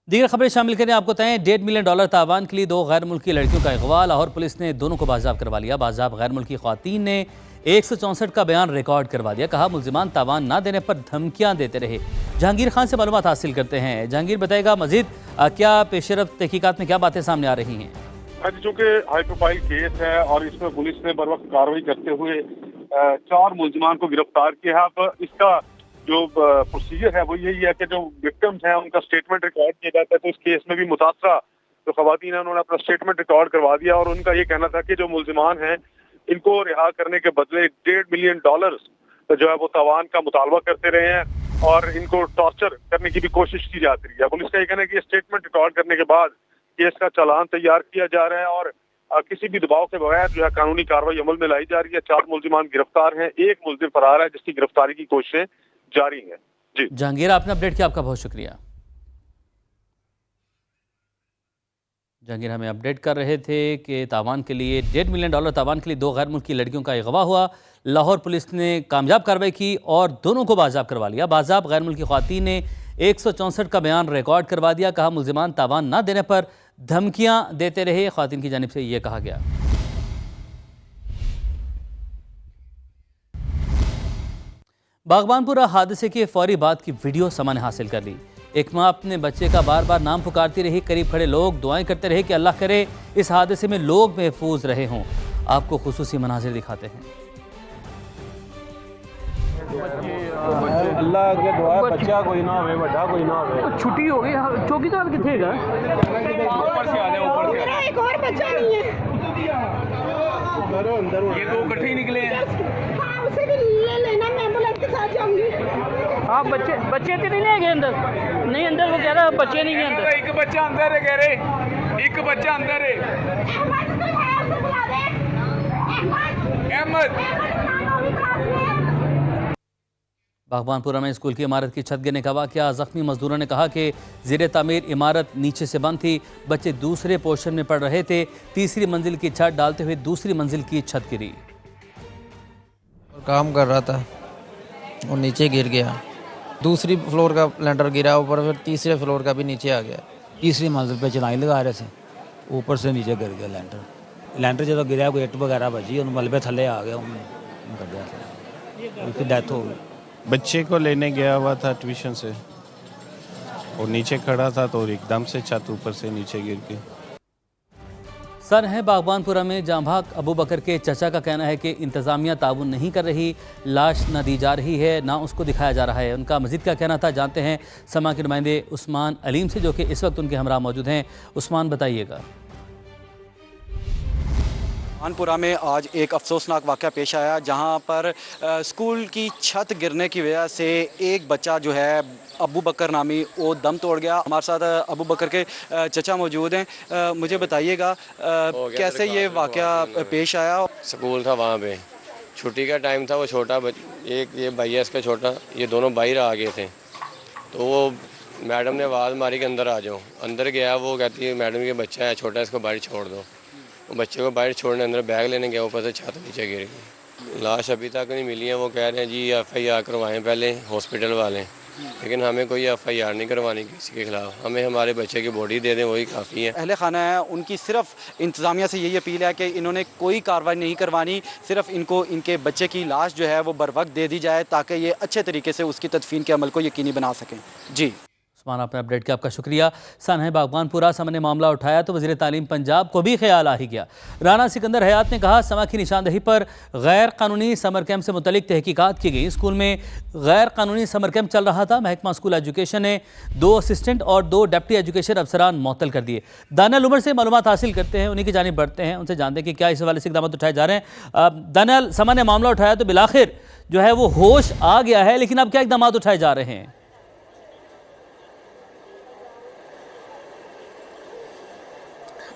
दीगर खबरें शामिल करें आपको बताएं। $1.5 मिलियन तावान के लिए 2 गैर मुल्की लड़कियों का अगवा। लाहौर पुलिस ने दोनों को बाजियाब करवा लिया। बाजियाब गैर मुल्की ख्वातीन ने 164 का बयान रिकॉर्ड करवा दिया। कहा मुल्जिमान तावान ना देने पर धमकियां देते रहे। जहांगीर खान से मालूमात हासिल करते हैं। जहांगीर बताएगा मजीद क्या पेशरफ तहकीकात में क्या बातें सामने आ रही हैं। चूंकि हाई प्रोफाइल केस है और इसमें पुलिस ने बर वक्त कार्रवाई करते हुए 4 मुल्जिमान को गिरफ्तार किया है। अब इसका जो प्रोसीजर है वो यही है कि जो विक्टिम्स हैं उनका स्टेटमेंट रिकॉर्ड किया जाता है। तो इस केस में भी मुतासरा जो खवातीन है उन्होंने अपना स्टेटमेंट रिकॉर्ड करवा दिया और उनका ये कहना था कि जो मुल्जिमान हैं इनको रिहा करने के बदले $1.5 मिलियन जो है वो तावान का मुतालबा करते रहे हैं और इनको टॉर्चर करने की भी कोशिश की जाती रही है। पुलिस का ये कहना है कि स्टेटमेंट रिकॉर्ड करने के बाद केस का चालान तैयार किया जा रहा है और किसी भी दबाव के बगैर जो है कानूनी कार्रवाई अमल में लाई जा रही है। 4 मुल्जिमान गिरफ्तार हैं, 1 मुल्जिम फरार है जिसकी गिरफ्तारी की कोशिशें जारी हैं। जी जहांगीर, आपने अपडेट किया, आपका बहुत शुक्रिया। जहांगीर हमें अपडेट कर रहे थे कि तावान के लिए $1.5 मिलियन तावान के लिए 2 गैर मुल्की लड़कियों का अगवा हुआ। लाहौर पुलिस ने कामयाब कार्रवाई की और दोनों को बाजियाब करवा लिया। बाजियाब गैर मुल्की ख्वातीन ने 164 का बयान रिकॉर्ड करवा दिया। कहा मुल्जिमान तावान ना देने पर धमकियां देते रहे। ख्वातीन की जानिब से यह कहा गया। बागबानपुरा हादसे के फौरी बाद की वीडियो समा ने हासिल कर ली। एक माँ अपने बच्चे का बार बार नाम पुकारती रही। करीब खड़े लोग दुआएं करते रहे कि अल्लाह करे इस हादसे में लोग महफूज रहे हों। आपको खुसूसी मनाजिर दिखाते हैं। अल्लाह के दुआ बच्चा कोई ना होवे, बड़ा कोई ना होवे। छुट्टी हो गई। चौकीदार किथे है? ऊपर से आ जाए, ऊपर से। मेरा एक और बच्चा नहीं है। अंदर ये 2 इकट्ठे ही निकले हैं। हाँ, उसे भी ले लेना, मैं एम्बुलेंस के साथ जाऊंगी। हाँ, बच्चे तो नहीं ले गए अंदर? नहीं, अंदर वो कह रहा है बच्चे नहीं है अंदर। एक बच्चा अंदर है, कह रहे एक बच्चा अंदर है। अहमद बागबानपुरा में स्कूल की इमारत की छत गिरने का वाकया। जख्मी मजदूरों ने कहा कि ज़ेरे तामीर इमारत नीचे से बंद थी। बच्चे दूसरे पोर्शन में पढ़ रहे थे। तीसरी मंजिल की छत डालते हुए दूसरी मंजिल की छत गिरी। काम कर रहा था और नीचे गिर गया। दूसरी फ्लोर का लेंटर गिरा ऊपर, फिर तीसरे फ्लोर का भी नीचे आ गया। तीसरी मंजिल पे चलाई लगा रहे थे, ऊपर से नीचे गिर गया लेंटर जो गिरा कोई इट वगैरह बजी, उन मलबे थले आ गया, उसकी डेथ हो गई। बच्चे को लेने गया हुआ था ट्यूशन से और नीचे खड़ा था तो एकदम से छत ऊपर से नीचे गिर गई। सर है बागबानपुरा में जांभाग अबू बकर के चचा का कहना है कि इंतज़ामिया ताउन नहीं कर रही। लाश न दी जा रही है ना उसको दिखाया जा रहा है। उनका मज़ीद क्या कहना था जानते हैं समा के नुमाइंदे उस्मान अलीम से, जो कि इस वक्त उनके हमरा मौजूद हैं। उस्मान, बताइएगा। कानपुरा में आज एक अफसोसनाक वाक़या पेश आया जहां पर स्कूल की छत गिरने की वजह से एक बच्चा जो है अबू बकर नामी वो दम तोड़ गया। हमारे साथ अबू बकर के चचा मौजूद हैं। मुझे बताइएगा कैसे ये वाक़या पेश आया? स्कूल था वहाँ पे, छुट्टी का टाइम था। वो छोटा एक ये भैया इसका छोटा, ये दोनों बाहर आ गए थे तो वो मैडम ने आवाज़ मारी कि अंदर आ जाओ। अंदर गया, वो कहती है मैडम ये बच्चा है छोटा, इसको बाहर छोड़ दो। वो बच्चे को बाहर छोड़ने अंदर बैग लेने गया, ऊपर से छत नीचे गिर गई। लाश अभी तक नहीं मिली है। वो कह रहे हैं जी FIR करवाएं पहले हॉस्पिटल वाले, लेकिन हमें कोई FIR नहीं करवानी किसी के खिलाफ। हमें हमारे बच्चे की बॉडी दे दें, वही काफ़ी है। अहले खाना है, उनकी सिर्फ इंतज़ामिया से यही अपील है कि इन्होंने कोई कार्रवाई नहीं करवानी, सिर्फ इनको इनके बच्चे की लाश जो है वो बर वक्त दे दी जाए ताकि ये अच्छे तरीके से उसकी तदफीन के अमल को यकीनी बना सकें। जी उस्मान, आपने अपडेट किया, आपका शुक्रिया। सन है बागबानपुरा समा ने मामला उठाया तो वज़ीर तालीम पंजाब को भी ख्याल आ ही गया। राना सिकंदर हयात ने कहा समा की निशानदही पर गैर कानूनी समर कैंप से मुतलिक तहकीकात की गई। स्कूल में गैर कानूनी समर कैंप चल रहा था। महकमा स्कूल एजुकेशन ने 2 असिस्टेंट और 2 डिप्टी एजुकेशन अफसरान मुअत्तल कर दिए। दानियाल उमर से मालूमात हासिल करते हैं, उन्हीं की जानिब बढ़ते हैं, उनसे जानते हैं कि क्या इस हवाले से इक़दाम उठाए जा रहे हैं। दानियाल, समा ने मामला उठाया तो बिलाखिर जो है वो होश आ गया है, लेकिन अब क्या इक़दाम उठाए जा रहे हैं?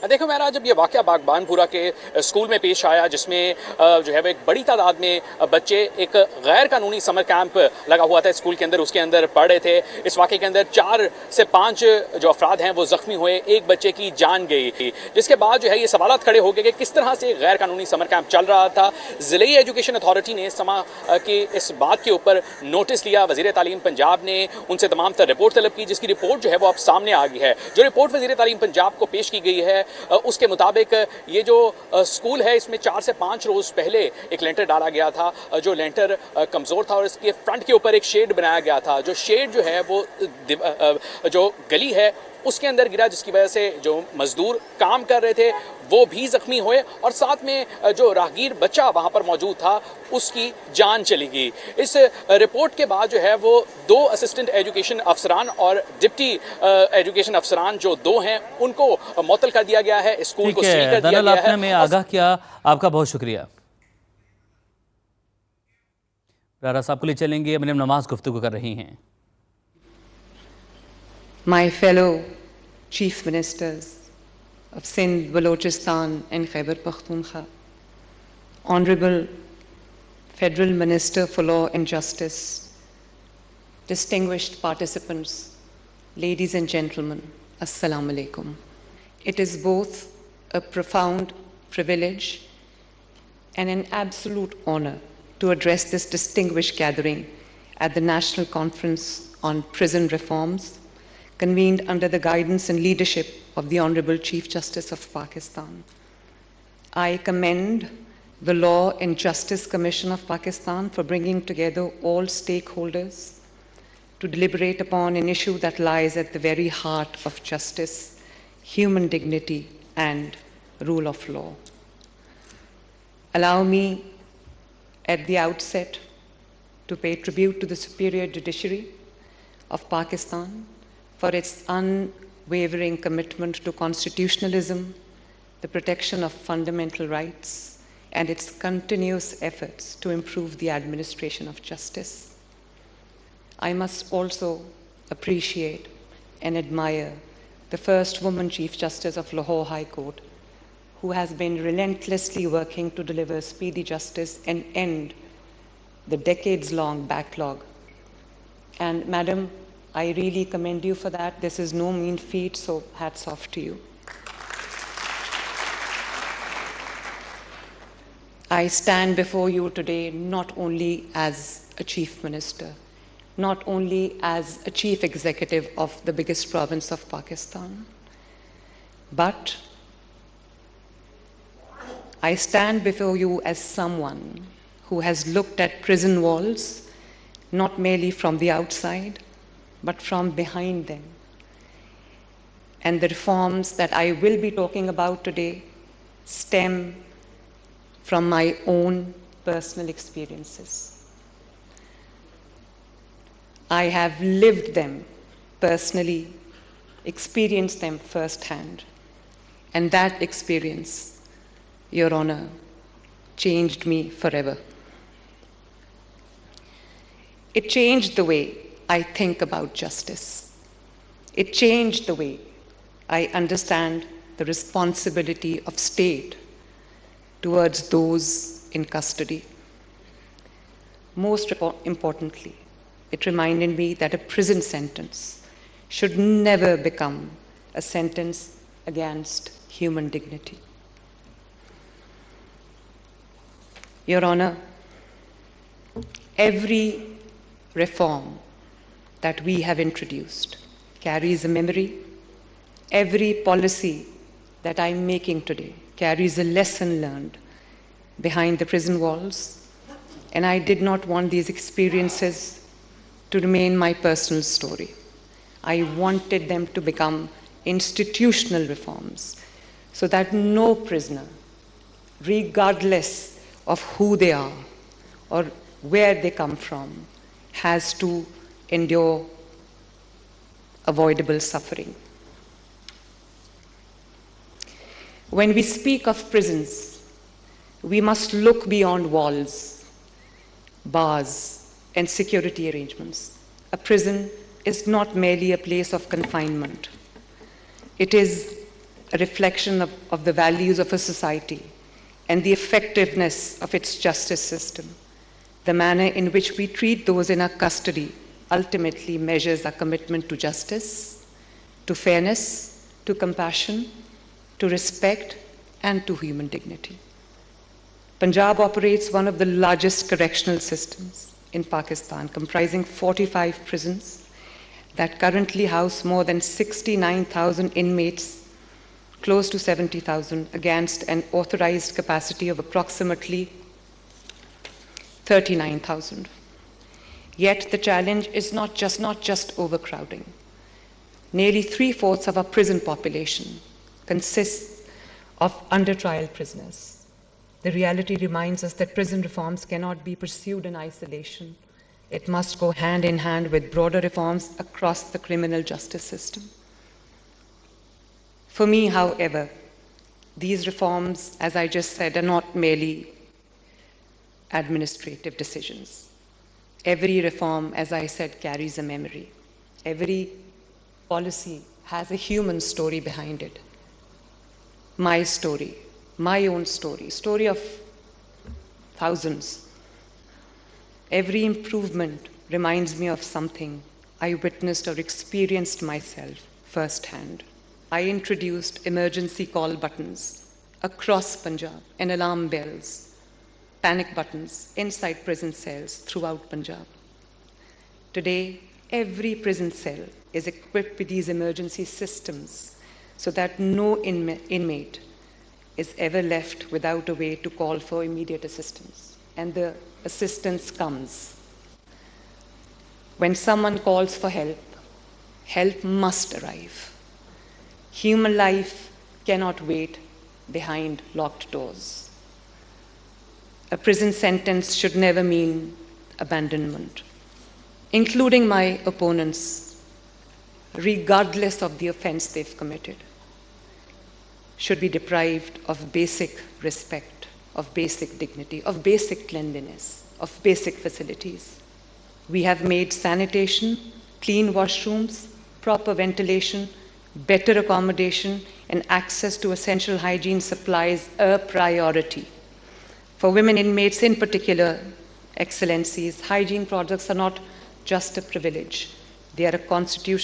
देखो मेरा जब ये वाक़या बागबानपुरा के स्कूल में पेश आया जिसमें जो है वो एक बड़ी तादाद में बच्चे एक गैर कानूनी समर कैंप लगा हुआ था स्कूल के अंदर, उसके अंदर पढ़ रहे थे। इस वाक़े के अंदर 4 से 5 जो अफराद हैं वो ज़ख्मी हुए, एक बच्चे की जान गई थी, जिसके बाद जो है ये सवालात खड़े हो गए कि किस तरह से गैर कानूनी समर कैंप चल रहा था। ज़िले एजुकेशन अथॉरिटी ने समा की इस बात के ऊपर नोटिस लिया। वज़ीर तालीम पंजाब ने उनसे तमाम तर रिपोर्ट तलब की, जिसकी रिपोर्ट जो है वो अब सामने आ गई है। जो रिपोर्ट वज़ीर तालीम पंजाब को पेश की गई है उसके मुताबिक ये जो स्कूल है इसमें 4 से 5 रोज़ पहले एक लेंटर डाला गया था, जो लेंटर कमज़ोर था और इसके फ्रंट के ऊपर एक शेड बनाया गया था। जो शेड जो है वो जो गली है उसके अंदर गिरा, जिसकी वजह से जो मजदूर काम कर रहे थे वो भी जख्मी हुए और साथ में जो राहगीर बच्चा वहाँ पर मौजूद था उसकी जान चली गई। इस रिपोर्ट के बाद जो है वो 2 असिस्टेंट एजुकेशन अफसरान और डिप्टी एजुकेशन अफसरान जो 2 हैं उनको मुअत्तल कर दिया गया है, स्कूल को सील कर दिया गया है। आपने हमें आगाह किया, आपका बहुत शुक्रिया। रारा साहब को ले चलेंगे, मरियम नवाज गुफ्तगू कर रही हैं। My fellow Chief Ministers of Sindh, Balochistan and Khyber Pakhtunkhwa, Honorable Federal Minister for Law and Justice, distinguished participants, ladies and gentlemen, Assalamu alaikum. It is both a profound privilege and an absolute honor to address this distinguished gathering at the National Conference on Prison Reforms, convened under the guidance and leadership of the Honorable Chief Justice of Pakistan. I commend the Law and Justice Commission of Pakistan for bringing together all stakeholders to deliberate upon an issue that lies at the very heart of justice, human dignity, and rule of law. Allow me at the outset to pay tribute to the Superior Judiciary of Pakistan for its unwavering commitment to constitutionalism, the protection of fundamental rights, and its continuous efforts to improve the administration of justice. I must also appreciate and admire the first woman Chief Justice of Lahore High Court, who has been relentlessly working to deliver speedy justice and end the decades-long backlog. And Madam, I really commend you for that. This is no mean feat, so hats off to you. I stand before you today not only as a Chief Minister, not only as a Chief Executive of the biggest province of Pakistan, but I stand before you as someone who has looked at prison walls not merely from the outside, but from behind them. And the reforms that I will be talking about today stem from my own personal experiences. I have lived them personally, experienced them firsthand, and that experience, Your Honor, changed me forever. It changed the way I think about justice. It changed the way I understand the responsibility of state towards those in custody. Most importantly, it reminded me that a prison sentence should never become a sentence against human dignity. Your Honor, every reform that we have introduced carries a memory. Every policy that I'm making today carries a lesson learned behind the prison walls, and I did not want these experiences to remain my personal story. I wanted them to become institutional reforms so that no prisoner, regardless of who they are or where they come from, has to endure avoidable suffering. When we speak of prisons, we must look beyond walls, bars, and security arrangements. A prison is not merely a place of confinement. It is a reflection of the values of a society and the effectiveness of its justice system. The manner in which we treat those in our custody ultimately measures our commitment to justice, to fairness, to compassion, to respect, and to human dignity. Punjab operates one of the largest correctional systems in Pakistan, comprising 45 prisons that currently house more than 69,000 inmates, close to 70,000, against an authorized capacity of approximately 39,000. Yet the challenge is not just overcrowding. Nearly 3/4 of our prison population consists of under-trial prisoners. The reality reminds us that prison reforms cannot be pursued in isolation. It must go hand in hand with broader reforms across the criminal justice system. For me, however, these reforms, as I just said, are not merely administrative decisions. Every reform, as I said, carries a memory. Every policy has a human story behind it. My story, my own story, story of thousands. Every improvement reminds me of something I witnessed or experienced myself firsthand. I introduced emergency call buttons across Punjab and alarm bells, panic buttons inside prison cells throughout Punjab. Today, every prison cell is equipped with these emergency systems so that no inmate is ever left without a way to call for immediate assistance. And the assistance comes. When someone calls for help, help must arrive. Human life cannot wait behind locked doors. A prison sentence should never mean abandonment, including my opponents, regardless of the offense they've committed, should be deprived of basic respect, of basic dignity, of basic cleanliness, of basic facilities. We have made sanitation, clean washrooms, proper ventilation, better accommodation, and access to essential hygiene supplies a priority. For women inmates in particular, Excellencies, hygiene products are not just a privilege. They are a constitutional